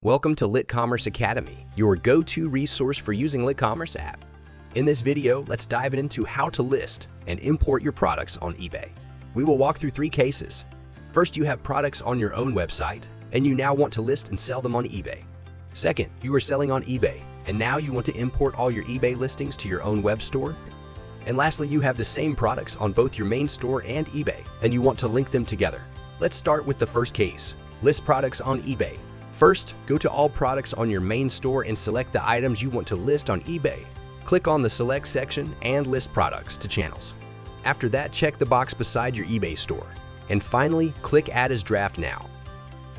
Welcome to LitCommerce Academy, your go-to resource for using LitCommerce app. In this video, let's dive into how to list and import your products on eBay. We will walk through three cases. First, you have products on your own website, and you now want to list and sell them on eBay. Second, you are selling on eBay, and now you want to import all your eBay listings to your own web store. And lastly, you have the same products on both your main store and eBay, and you want to link them together. Let's start with the first case. List products on eBay. First, go to all products on your main store and select the items you want to list on eBay. Click on the Select section and list products to channels. After that, check the box beside your eBay store. And finally, click Add as Draft now.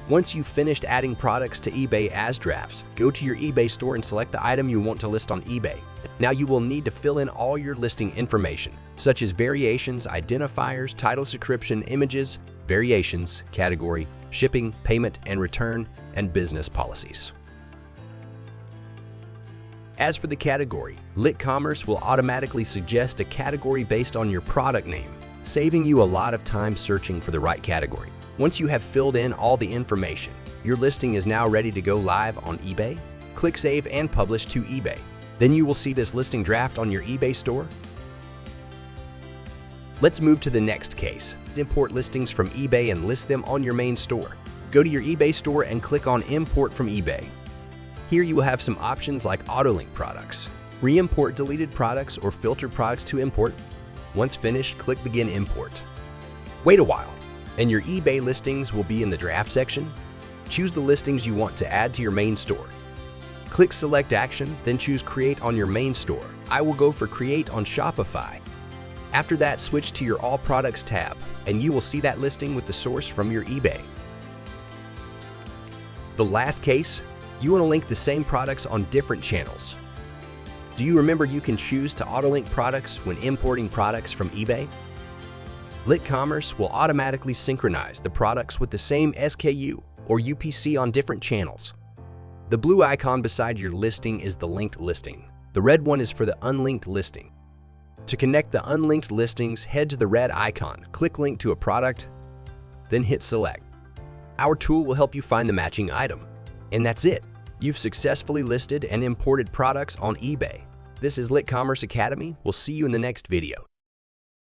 Once you've finished adding products to eBay as drafts, go to your eBay store and select the item you want to list on eBay. Now you will need to fill in all your listing information, such as variations, identifiers, title description, images, variations, category, shipping, payment and return, and business policies. As for the category, LitCommerce will automatically suggest a category based on your product name, saving you a lot of time searching for the right category. Once you have filled in all the information, your listing is now ready to go live on eBay. Click Save and Publish to eBay. Then you will see this listing draft on your eBay store. Let's move to the next case. Import listings from eBay and list them on your main store. Go to your eBay store and click on Import from eBay. Here you will have some options like auto-link products, re-import deleted products, or filter products to import. Once finished, click Begin Import. Wait a while, and your eBay listings will be in the draft section. Choose the listings you want to add to your main store. Click Select Action, then choose Create on your main store. I will go for Create on Shopify. After that, switch to your All Products tab, and you will see that listing with the source from your eBay. The last case, you want to link the same products on different channels. Do you remember you can choose to auto-link products when importing products from eBay? LitCommerce will automatically synchronize the products with the same SKU or UPC on different channels. The blue icon beside your listing is the linked listing. The red one is for the unlinked listing. To connect the unlinked listings, head to the red icon, click Link to a product, then hit Select. Our tool will help you find the matching item. And that's it. You've successfully listed and imported products on eBay. This is LitCommerce Academy. We'll see you in the next video.